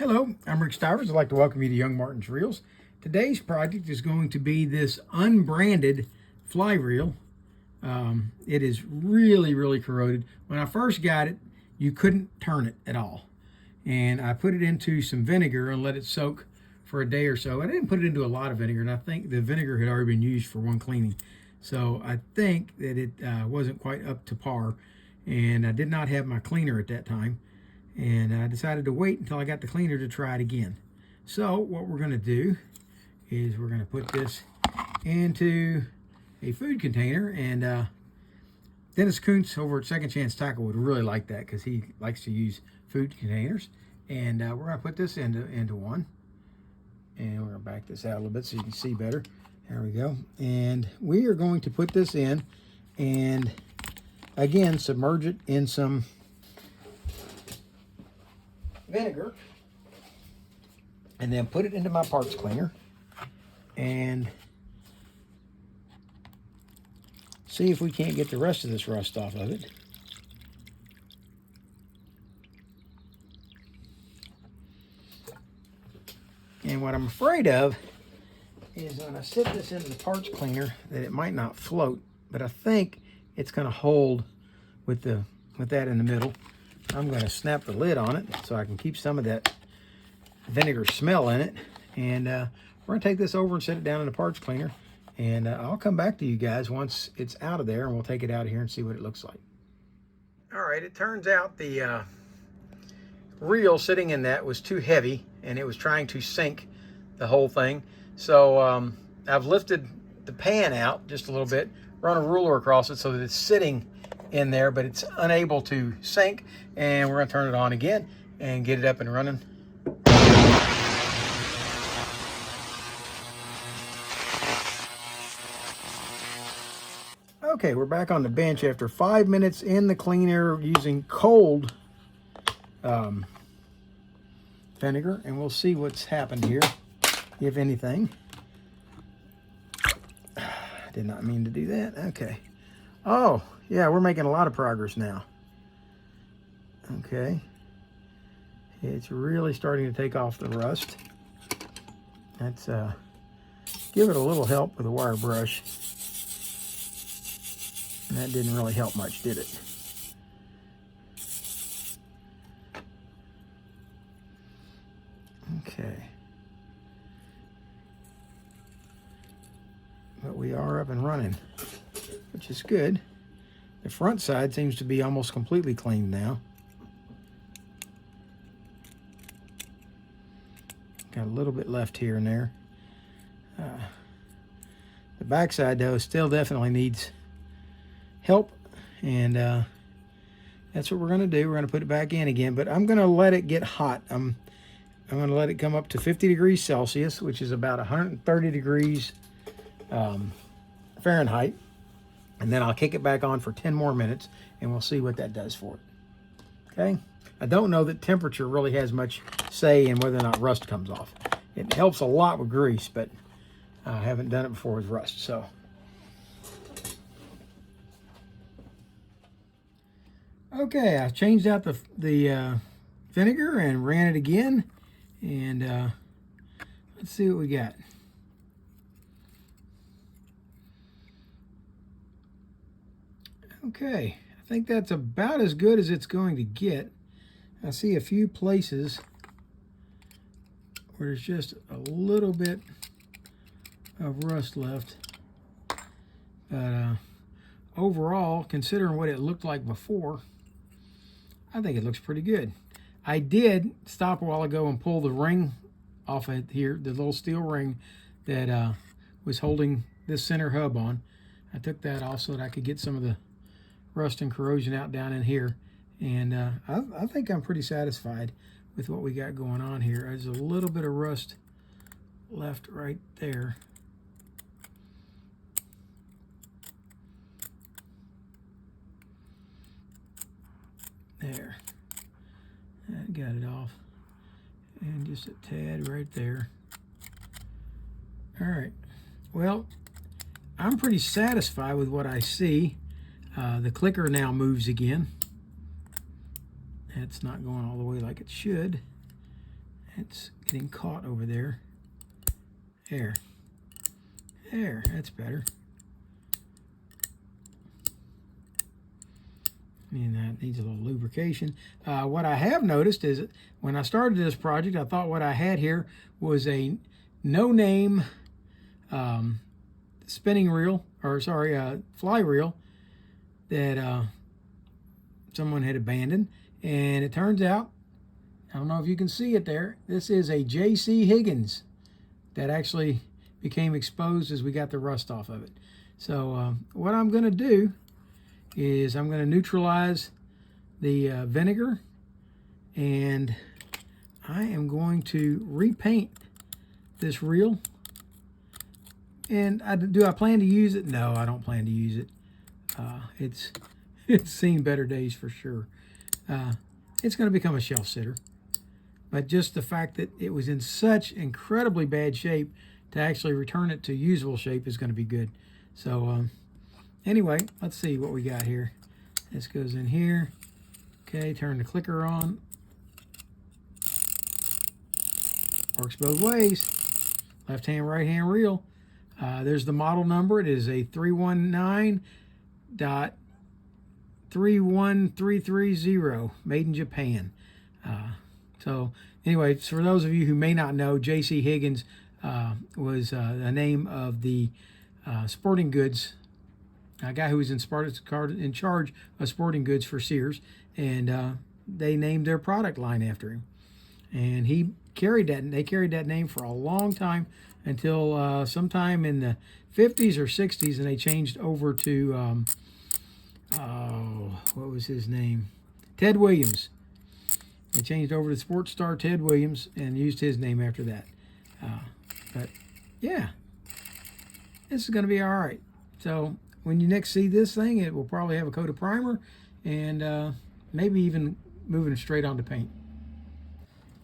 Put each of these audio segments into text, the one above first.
Hello, I'm Rick Stivers. I'd like to welcome you to Young Martin's Reels. Today's project is going to be this unbranded fly reel. It is really corroded. When I first got it, you couldn't turn it at all. And I put it into some vinegar and let it soak for a day or so. I didn't put it into a lot of vinegar, and I think the vinegar had already been used for one cleaning. So I think that it wasn't quite up to par, and I did not have my cleaner at that time. And I decided to wait until I got the cleaner to try it again. So what we're going to do is we're going to put this into a food container, and Dennis Kuntz over at Second Chance Tackle would really like that because he likes to use food containers. And we're going to put this into one, and we're going to back this out a little bit so you can see better. There we go. And we are going to put this in and again submerge it in some vinegar, and then put it into my parts cleaner and see if we can't get the rest of this rust off of it. And what I'm afraid of is when I sit this into the parts cleaner that it might not float, but I think it's going to hold with that in the middle. I'm going to snap the lid on it so I can keep some of that vinegar smell in it. And we're going to take this over and set it down in the parts cleaner. And I'll come back to you guys once it's out of there, and we'll take it out of here and see what it looks like. All right, it turns out the reel sitting in that was too heavy, and it was trying to sink the whole thing. So I've lifted the pan out just a little bit, run a ruler across it so that it's sitting in there, but it's unable to sink. And we're going to turn it on again and get it up and running. Okay, we're back on the bench after 5 minutes in the cleaner using cold vinegar, and we'll see what's happened here, if anything. Did not mean to do that. Okay. Oh, yeah, we're making a lot of progress now. Okay. It's really starting to take off the rust. Let's give it a little help with a wire brush. And that didn't really help much, did it? Okay. But we are up and running, which is good. The front side seems to be almost completely cleaned now. Got a little bit left here and there. The back side, though, still definitely needs help, and that's what we're going to do. We're going to put it back in again, but I'm going to let it get hot. I'm going to let it come up to 50 degrees Celsius, which is about 130 degrees Fahrenheit. And then I'll kick it back on for 10 more minutes, and we'll see what that does for it. Okay? I don't know that temperature really has much say in whether or not rust comes off. It helps a lot with grease, but I haven't done it before with rust. So, okay, I changed out the vinegar and ran it again, and let's see what we got. Okay, I think that's about as good as it's going to get. I see a few places where there's just a little bit of rust left. But overall, considering what it looked like before, I think it looks pretty good. I did stop a while ago and pull the ring off of here, the little steel ring that was holding this center hub on. I took that off so that I could get some of the rust and corrosion out down in here, and I think I'm pretty satisfied with what we got going on here. There's a little bit of rust left right there. There, that got it off, and just a tad right there. All right, well, I'm pretty satisfied with what I see. The clicker now moves again. That's not going all the way like it should. It's getting caught over there. There. There, that's better. And that needs a little lubrication. What I have noticed is when I started this project, I thought what I had here was a no-name spinning reel, or sorry, fly reel that someone had abandoned. And it turns out, I don't know if you can see it there, this is a J.C.Higgins that actually became exposed as we got the rust off of it. So what I'm going to do is I'm going to neutralize the vinegar, and I am going to repaint this reel. And do I plan to use it? No, I don't plan to use it. It's seen better days for sure. It's going to become a shelf sitter. But just the fact that it was in such incredibly bad shape, to actually return it to usable shape is going to be good. So anyway, let's see what we got here. This goes in here. Okay, turn the clicker on. Works both ways. Left hand, right hand reel. There's the model number. It is a 319.31330, made in Japan. So anyway, for those of you who may not know, J.C.Higgins was the name of the sporting goods, a guy who was in charge of sporting goods for Sears, and they named their product line after him. And they carried that name for a long time until sometime in the 50s or 60s, and they changed over to, what was his name? Ted Williams. They changed over to sports star Ted Williams and used his name after that. But yeah, this is going to be all right. So when you next see this thing, it will probably have a coat of primer and maybe even moving straight onto paint.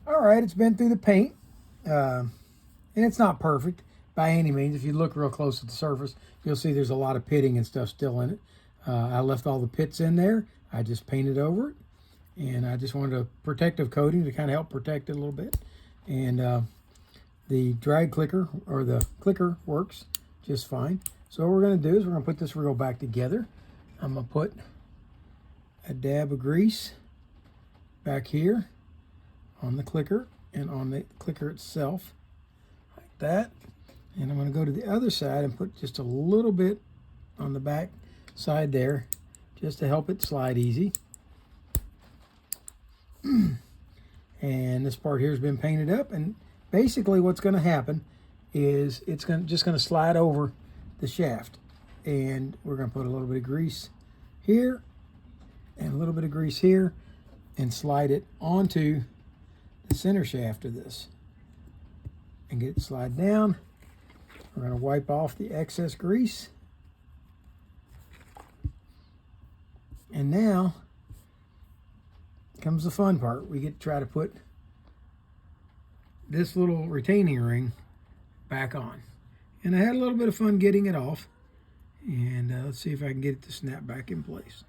All right, it's been through the paint, and it's not perfect by any means. If you look real close at the surface, you'll see there's a lot of pitting and stuff still in it. I left all the pits in there. I just painted over it, and I just wanted a protective coating to kind of help protect it a little bit. And the drag clicker, or the clicker, works just fine. So what we're going to do is we're going to put this reel back together. I'm going to put a dab of grease back here on the clicker and on the clicker itself, like that. And I'm going to go to the other side and put just a little bit on the back side there, just to help it slide easy. And this part here has been painted up, and basically what's going to happen is it's just going to slide over the shaft, and we're going to put a little bit of grease here and a little bit of grease here and slide it onto the center shaft of this and get it slide down. We're going to wipe off the excess grease, and now comes the fun part. We get to try to put this little retaining ring back on, and I had a little bit of fun getting it off, and let's see if I can get it to snap back in place.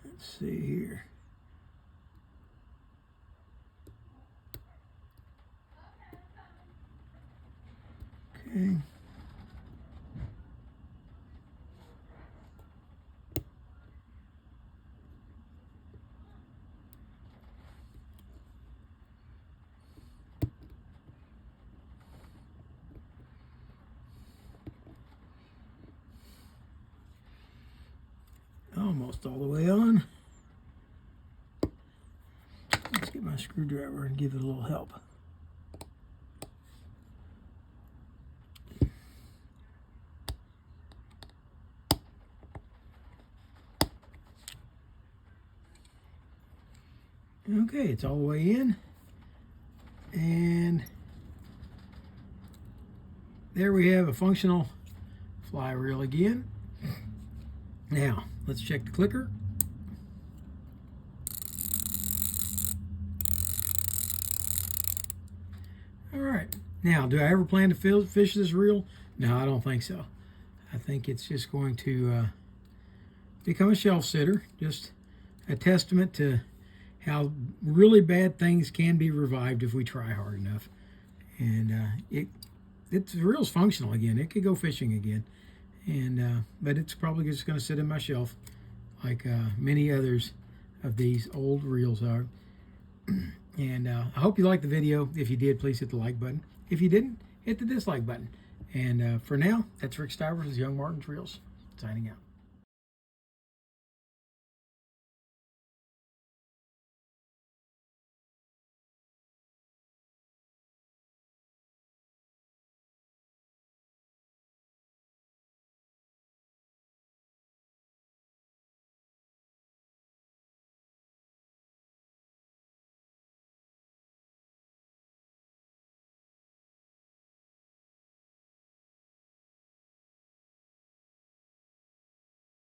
Let's see here. Okay. Almost all the way on. Let's get my screwdriver and give it a little help. Okay, it's all the way in. And there we have a functional fly reel again. Now, let's check the clicker. All right. Now, do I ever plan to fish this reel? No, I don't think so. I think it's just going to become a shelf sitter, just a testament to how really bad things can be revived if we try hard enough. And the reel's functional again. It could go fishing again, and but it's probably just going to sit in my shelf like many others of these old reels are. And I hope you liked the video. If you did, please hit the like button. If you didn't, hit the dislike button. And for now, that's Rick Stivers with Young Martin's Reels, signing out.